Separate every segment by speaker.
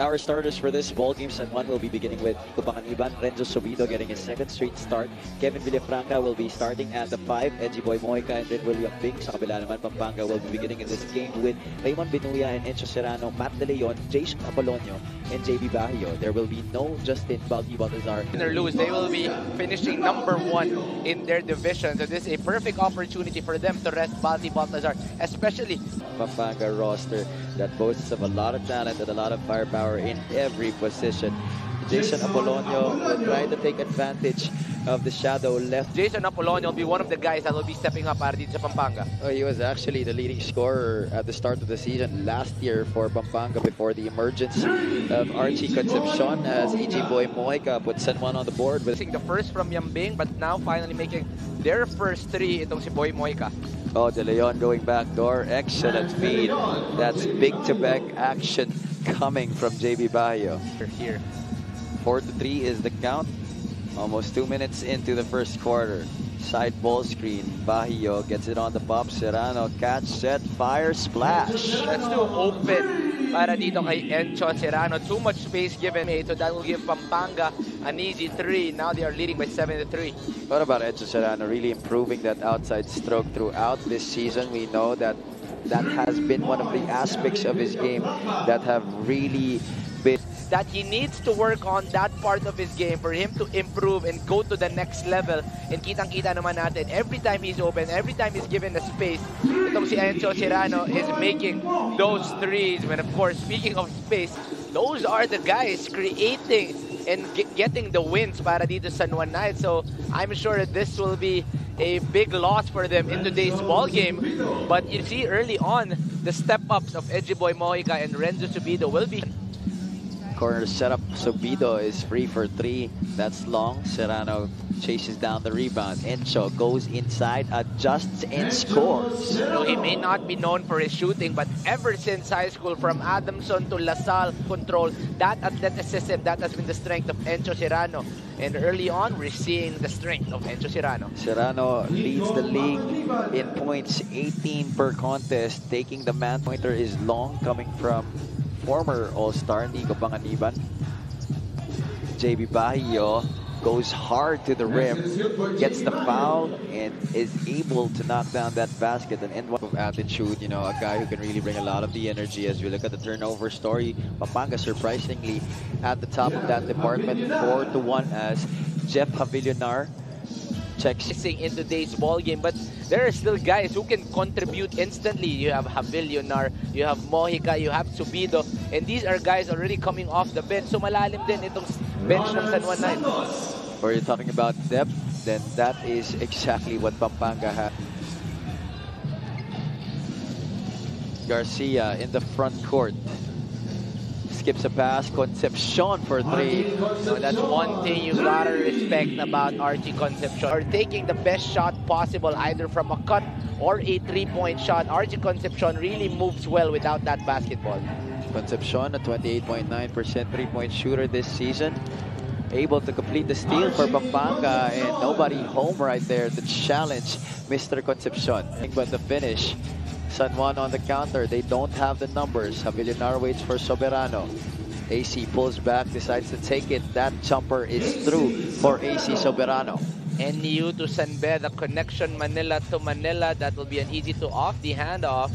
Speaker 1: Our starters for this ball game, San Juan will be beginning with Pampanga, Renzo Sobido getting his second straight start. Kevin Villafranca will be starting at the 5. Edgy Boy Moica and then William Bing. Sa kabila naman, Pampanga will be beginning in this game with Raymond Binuya and Encho Serrano, Matt De Leon, Jason Apolonio, and JB Bahio. There will be no Justin Balti Baltazar.
Speaker 2: Win or lose, they will be finishing #1 in their division. So this is a perfect opportunity for them to rest Balti Baltazar, especially
Speaker 1: Pampanga roster that boasts of a lot of talent and a lot of firepower in every position. Jason Apolonio will try to take advantage of the shadow left.
Speaker 2: Jason Apolonio will be one of the guys that will be stepping up para dito sa Pampanga.
Speaker 1: He was actually the leading scorer at the start of the season last year for Pampanga before the emergence of Archie Concepcion as EG Boy Moica put San Juan on the board.
Speaker 2: The first from Yambing, but now finally making their first 3 itong si Boy Moica.
Speaker 1: Oh, De Leon going back door. Excellent feed. That's big-to-back action coming from JB Bahio.
Speaker 2: Here.
Speaker 1: 4-3 is the count. Almost 2 minutes into the first quarter. Side ball screen. Bahio gets it on the pop. Serrano catch, set, fire, splash.
Speaker 2: That's too open para dito kay Encho Serrano. Too much space given. So that will give Pampanga an easy 3. Now they are leading by 7-3.
Speaker 1: What about Encho Serrano really improving that outside stroke throughout this season? We know that that has been one of the aspects of his game that have really been
Speaker 2: that he needs to work on that part of his game for him to improve and go to the next level. And kitang-kita naman natin, every time he's open, every time he's given the space, itong si Encho Serrano is making those 3s. When of course, speaking of space, those are the guys creating and getting the wins para dito sa San Juan Knights. So I'm sure that this will be a big loss for them in today's ball game. But you see early on, the step-ups of Edgy Boy Moica and Renzo Subido will be
Speaker 1: corner setup. Sobido is free for 3. That's long. Serrano chases down the rebound. Encho goes inside, adjusts, and scores.
Speaker 2: So he may not be known for his shooting, but ever since high school, from Adamson to LaSalle, control, that athleticism, that has been the strength of Encho Serrano. And early on, we're seeing the strength of Encho Serrano.
Speaker 1: Serrano leads the league in points, 18 per contest. Taking the man pointer is long, coming from former All-Star Nico Panganiban. JB Bahio goes hard to the rim, gets the foul, and is able to knock down that basket and end one of attitude. You know, a guy who can really bring a lot of the energy. As we look at the turnover story, Pampanga surprisingly at the top of that department, 4-1 as Jeff Havillonar checks
Speaker 2: in today's ball game, but there are still guys who can contribute instantly. You have Havillonar, you have Mojica, you have Subido, and these are guys already coming off the bench. So malalim din itong bench ng San Juan Knights.
Speaker 1: Or you're talking about depth, then that is exactly what Pampanga has. Garcia in the front court. Skips a pass, Concepcion for 3.
Speaker 2: So that's one thing you gotta respect about Archie Concepcion. Or taking the best shot possible, either from a cut or a 3-point shot. Archie Concepcion really moves well without that basketball.
Speaker 1: Concepcion, a 28.9% 3-point shooter this season. Able to complete the steal for Pampanga, and nobody home right there to challenge Mr. Concepcion. But the finish, San Juan on the counter. They don't have the numbers. Havillonar waits for Soberano. AC pulls back, decides to take it. That jumper is through for AC Soberano.
Speaker 2: NU to San Be, the connection Manila to Manila. That will be an easy to off the handoff.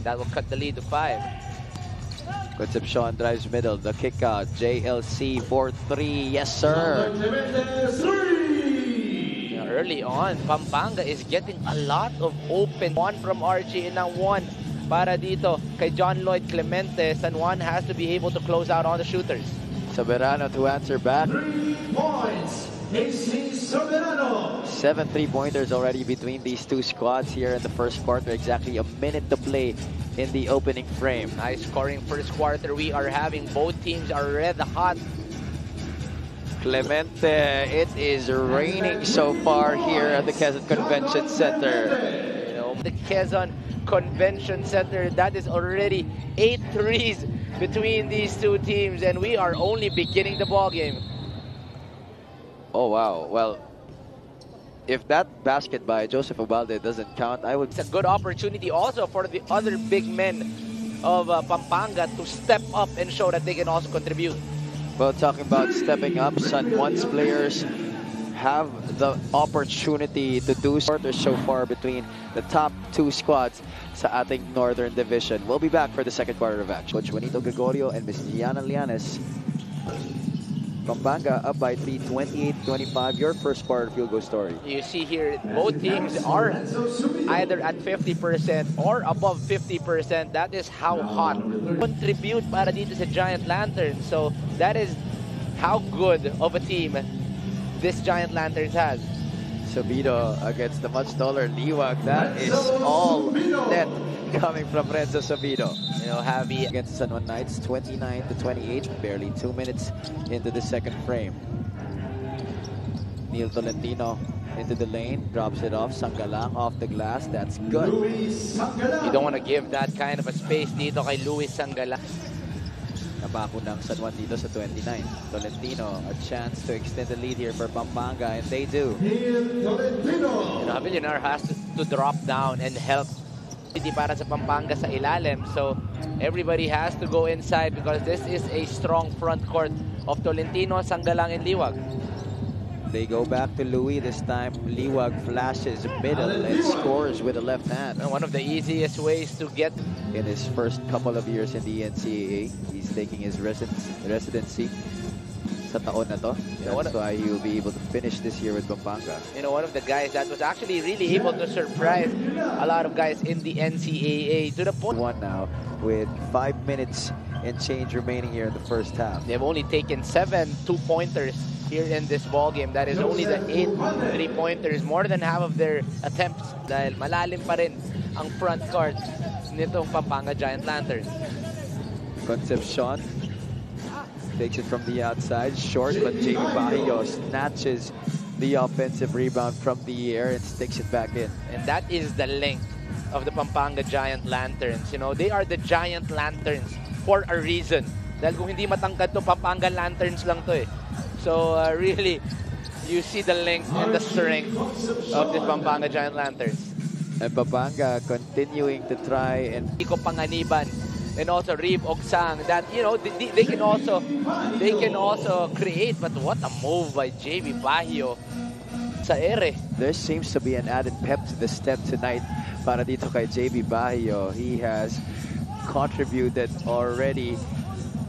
Speaker 2: That will cut the lead to 5.
Speaker 1: Concepcion drives middle. The kick out. JLC for 3. Yes, sir.
Speaker 2: Early on, Pampanga is getting a lot of open. 1 from Archie and now 1 para dito kay John Lloyd Clemente. San Juan has to be able to close out on the shooters.
Speaker 1: Soberano to answer back.
Speaker 3: 3 points, AC Soberano.
Speaker 1: 7 3-pointers already between these two squads here in the first quarter. Exactly a minute to play in the opening frame.
Speaker 2: Nice scoring first quarter we are having. Both teams are red hot.
Speaker 1: Clemente, it is raining so far here at the Quezon Convention Center.
Speaker 2: You know, the Quezon Convention Center, that is already 8 threes between these two teams, and we are only beginning the ball game.
Speaker 1: Oh wow, well, if that basket by Joseph Ubalde doesn't count, I would...
Speaker 2: It's a good opportunity also for the other big men of Pampanga to step up and show that they can also contribute.
Speaker 1: Well, talking about stepping up, San Juan's players have the opportunity to do so far between the top two squads sa ating Northern Division. We'll be back for the second quarter of action. Coach Juanito Gregorio and Ms. Gianna Lianes. Pampanga up by 3, 28-25. Your first quarter field goal story.
Speaker 2: You see here, both teams are either at 50% or above 50%. That is how hot. Contribute para dito sa Giant Lanterns. So that is how good of a team this Giant Lanterns has.
Speaker 1: Sobido against the much taller Liwag. That is all net coming from Renzo Sobido.
Speaker 2: You know, Javi
Speaker 1: against San Juan Knights, 29-28. Barely 2 minutes into the second frame. Neil Tolentino into the lane, drops it off. Sangalang off the glass. That's good.
Speaker 2: You don't want to give that kind of a space dito kay Luis Sangalang.
Speaker 1: Nabako ng San Juan dito sa 29. Tolentino, a chance to extend the lead here for Pampanga, and they do.
Speaker 2: Mpbl has to drop down and help para sa Pampanga sa ilalim. So everybody has to go inside because this is a strong front court of Tolentino, Sangalang, and Liwag.
Speaker 1: They go back to Louis this time. Liwag flashes middle and scores with the left hand.
Speaker 2: And one of the easiest ways to get
Speaker 1: in his first couple of years in the NCAA. He's taking his residency sa taon na to. That's why he'll be able to finish this year with Pampanga.
Speaker 2: You know, one of the guys that was actually really able to surprise a lot of guys in the NCAA to the point.
Speaker 1: One now with 5 minutes and change remaining here in the first half.
Speaker 2: They've only taken 7 2-pointers here in this ball game. That is only the 8 3-pointers, more than half of their attempts. Dahil malalim pa rin ang front court nitong Pampanga Giant Lanterns.
Speaker 1: Concepcion takes it from the outside, short, but Jamie Bahio snatches the offensive rebound from the air and sticks it back in.
Speaker 2: And that is the length of the Pampanga Giant Lanterns. You know, they are the Giant Lanterns for a reason. Dahil kung hindi matangkad to, Pampanga Lanterns lang to eh. So really, you see the length and the strength of the Pampanga Giant Lanterns.
Speaker 1: And Pampanga continuing to try and
Speaker 2: Iko Panganiban and also Reeb Oksang, that you know they can also create. But what a move by JB Bahio sa ere.
Speaker 1: There seems to be an added pep to the step tonight para dito kay JB Bahio. He has contributed already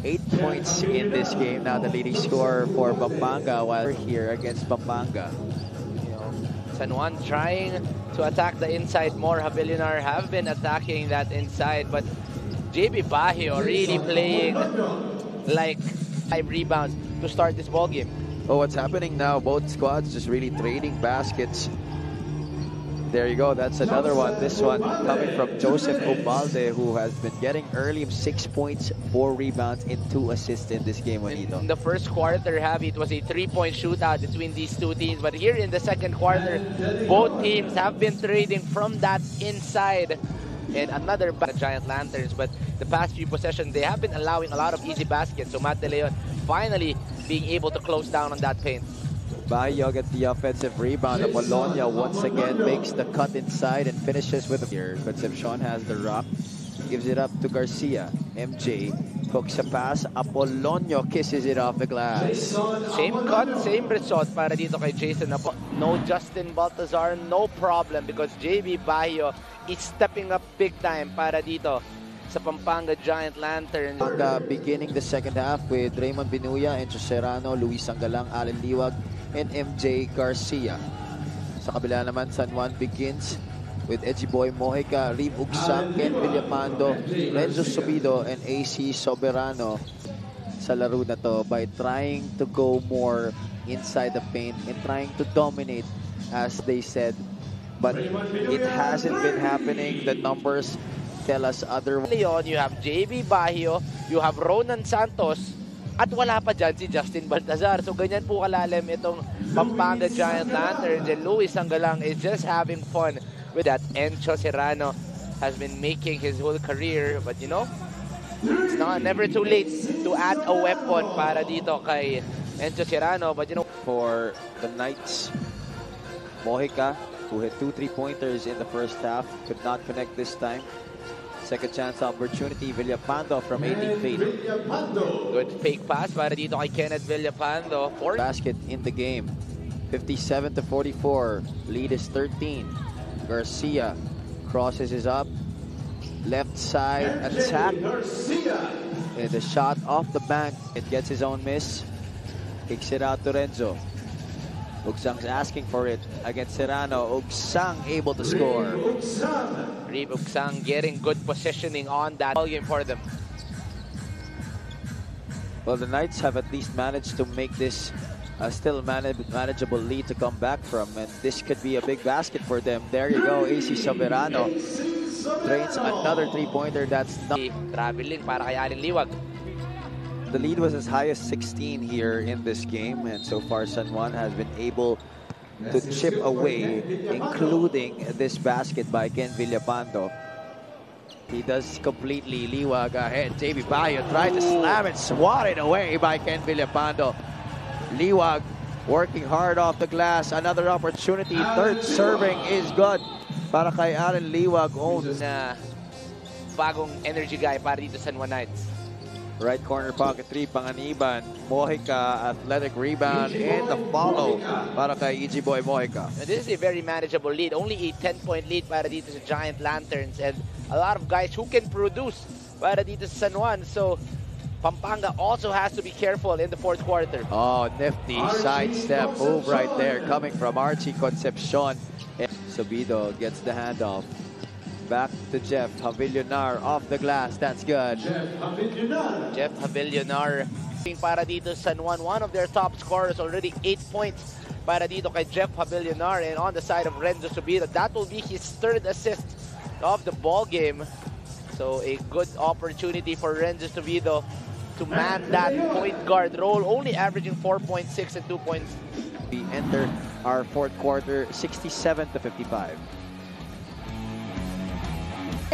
Speaker 1: 8 points in this game. Now the leading scorer for Pampanga while we're here against Pampanga.
Speaker 2: You know, San Juan trying to attack the inside more. Mpbl have been attacking that inside, but JB Bahio really playing like 5 rebounds to start this ball game.
Speaker 1: Oh, what's happening now? Both squads just really trading baskets. There you go. That's another one. This one coming from Joseph Obalde, who has been getting early 6 points, 4 rebounds, and 2 assists in this game.
Speaker 2: In the first quarter, Javi, it was a 3-point shootout between these two teams. But here in the second quarter, both teams have been trading from that inside. And another Giant Lanterns, but the past few possessions, they have been allowing a lot of easy baskets. So Matt De Leon finally being able to close down on that paint.
Speaker 1: Bahio gets the offensive rebound. Apollonia once again makes the cut inside and finishes with a here. Concepcion has the rock, gives it up to Garcia. MJ hooks a pass. Apollonia kisses it off the glass.
Speaker 2: Same cut, same result para dito kay Jason. No Justin Baltazar, no problem because JB Bahio is stepping up big time para dito sa Pampanga Giant Lanterns.
Speaker 1: Beginning the second half with Raymond Binuya, Enzo Serrano, Luis Sangalang, Allen Liwag, and MJ Garcia. Sa kabila naman, San Juan begins with Edgy Boy Mojica, Reeb Ugsang, Ken Villapando, Renzo Sobido, and AC Soberano sa laro na to by trying to go more inside the paint and trying to dominate, as they said. But it hasn't been happening. The numbers tell us otherwise.
Speaker 2: Leon, you have JB Bahio, you have Ronan Santos, at wala pa dyan si Justin Baltazar. So ganyan po kalalim itong Pampanga Giant Lanterns. And Luis Sangalang is just having fun with that. Enzo Serrano has been making his whole career. But you know, it's never too late to add a weapon para dito kay Enzo Serrano. But you know,
Speaker 1: for the Knights, Mojica, who had 2 3-pointers in the first half, could not connect this time. Second chance opportunity, Villapando from 18 feet.
Speaker 2: Good fake pass para dito kay Kenneth Villapando.
Speaker 1: Basket in the game. 57-44. Lead is 13. Garcia crosses is up. Left side attack. And the shot off the bank. It gets his own miss. Kicks it out to Renzo. Ugsang's asking for it against Serrano. Ugsang able to score.
Speaker 2: Reeb Ugsang getting good positioning on that ball game for them.
Speaker 1: Well, the Knights have at least managed to make this still manageable lead to come back from, and this could be a big basket for them. There you go, AC Soberano drains another three-pointer. That's not
Speaker 2: traveling para kay Alin Liwag.
Speaker 1: the lead was as high as 16 here in this game, and so far San Juan has been able to chip away, including this basket by Ken Villapando. He does completely. Liwag ahead. JB Bayo tried to slam it, swatted away by Ken Villapando. Liwag working hard off the glass. Another opportunity. Third serving is good para kay Aaron Liwag.
Speaker 2: Na bagong energy guy para dito sa San Juan Knights.
Speaker 1: Right corner pocket three, Panganiban. Mojica, athletic rebound, and the follow para kay EG Boy Mojica.
Speaker 2: Now, this is a very manageable lead. Only a 10-point lead para dito sa Giant Lanterns, and a lot of guys who can produce para dito sa San Juan. So, Pampanga also has to be careful in the fourth quarter.
Speaker 1: Oh, nifty sidestep move right there coming from Archie Concepcion. And Subido gets the handoff. Back to Jeff Havillonar off the glass. That's good.
Speaker 2: Jeff Havillonar para dito San Juan, one of their top scorers, already 8 points para dito kay Jeff Havillonar. And on the side of Renzo Subido, that will be his third assist of the ball game. So a good opportunity for Renzo Subido to man that point guard role, only averaging 4.6 and 2 points.
Speaker 1: We enter our fourth quarter 67-55.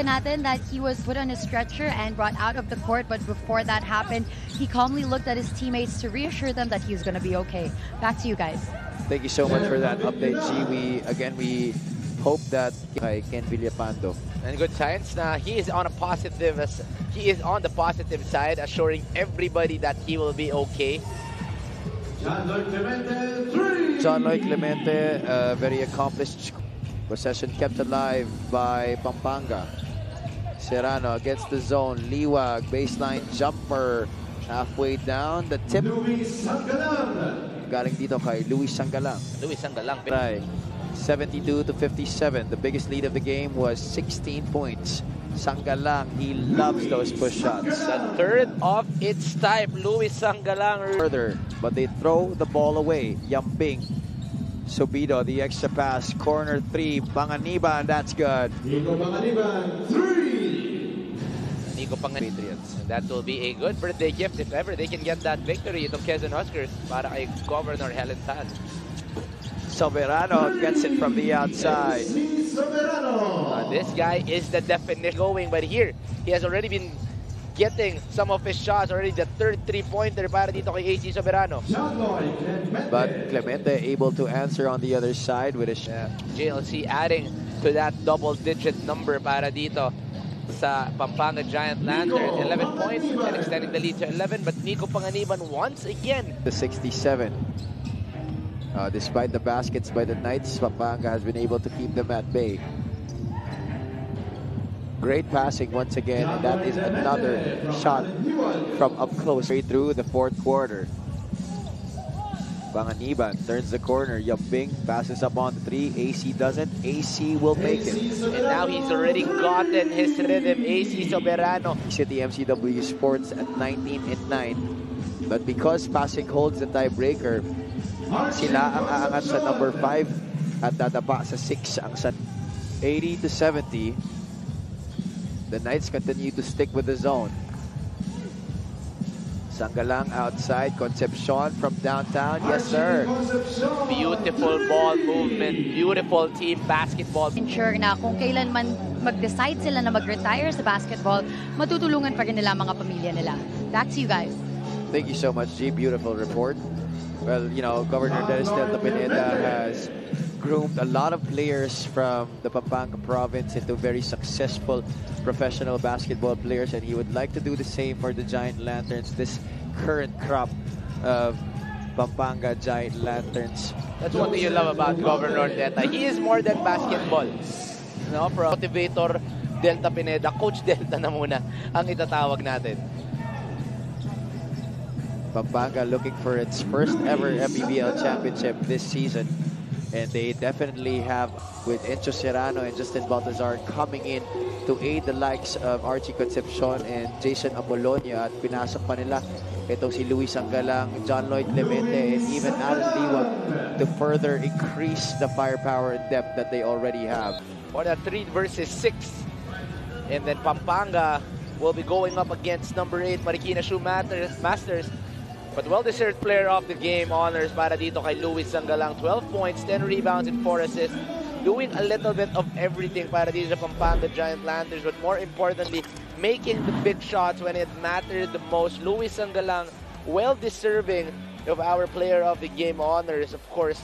Speaker 4: Natin that he was put on a stretcher and brought out of the court, but before that happened, he calmly looked at his teammates to reassure them that he was going to be okay. Back to you guys.
Speaker 1: Thank you so much for that update, G. We hope that kay Ken Villapando.
Speaker 2: And good signs na he is on the positive side, assuring everybody that he will be okay.
Speaker 1: John Lloyd Clemente, very accomplished. Possession kept alive by Pampanga. Serrano gets the zone. Liwag, baseline jumper. Halfway down, the tip. Galing dito kay Luis Sangalang.
Speaker 2: Luis Sangalang.
Speaker 1: 72-57. The biggest lead of the game was 16 points. Sangalang, he loves those push shots.
Speaker 2: The third of its type, Luis Sangalang.
Speaker 1: Further, but they throw the ball away. Yambing. Subido, the extra pass, corner three, Panganiban, that's good.
Speaker 3: Nico Panganiban, 3!
Speaker 2: Nico Panganiban. Patriots. And that will be a good birthday gift if ever they can get that victory itong Quezon Huskers para kay Governor Helen Tan.
Speaker 1: Soberano gets it from the outside.
Speaker 2: This guy is the definition going, but here, he has already been getting some of his shots, already the third three-pointer para dito kay AC Soberano.
Speaker 1: But Clemente able to answer on the other side with a shot.
Speaker 2: JLC adding to that double-digit number para dito sa Pampanga Giant Lantern. 11 points and extending the lead to 11, but Nico Panganiban once again.
Speaker 1: The 67. Despite the baskets by the Knights, Pampanga has been able to keep them at bay. Great passing once again, and that is another shot from up close through the fourth quarter. Panganiban turns the corner. Yambing passes up on the three. AC doesn't. AC will make it.
Speaker 2: And now he's already gotten his rhythm. AC Soberano.
Speaker 1: City MCW Sports at 19-9. But because passing holds the tiebreaker, sila ang aangat sa number 5 at dadapa sa 6 ang 80-70. The Knights continue to stick with the zone. Sangalang outside. Concepcion from downtown. Yes, sir.
Speaker 2: Beautiful ball movement. Beautiful team basketball.
Speaker 4: Ensure na kung kailan man mag-decide sila na mag-retire sa basketball, matutulungan pa rin nila mga pamilya nila. Back to you guys.
Speaker 1: Thank you so much, G. Beautiful report. Well, you know, Governor Dennis Del Pineda has groomed a lot of players from the Pampanga province into very successful professional basketball players, and he would like to do the same for the Giant Lanterns, this current crop of Pampanga Giant Lanterns.
Speaker 2: That's one thing you love about Governor Delta. He is more than basketball. No, from motivator Delta Pineda, Coach Delta na muna ang itatawag natin.
Speaker 1: Pampanga looking for its first ever Mpbl championship this season. And they definitely have, with Encho Serrano and Justin Baltazar coming in to aid the likes of Archie Concepcion and Jason Apollonia. At pinasok pa nila itong si Luis Angalang, John Lloyd Clemente, and even Alan Liwag to further increase the firepower and depth that they already have.
Speaker 2: For the 3 versus 6. And then Pampanga will be going up against number 8, Marikina Masters. But well-deserved player of the game honors para dito kay Luis Sangalang. 12 points, 10 rebounds, and 4 assists. Doing a little bit of everything para dito sa Pampanga Giant Lanterns. But more importantly, making the big shots when it mattered the most. Luis Sangalang, well-deserving of our player of the game honors. Of course,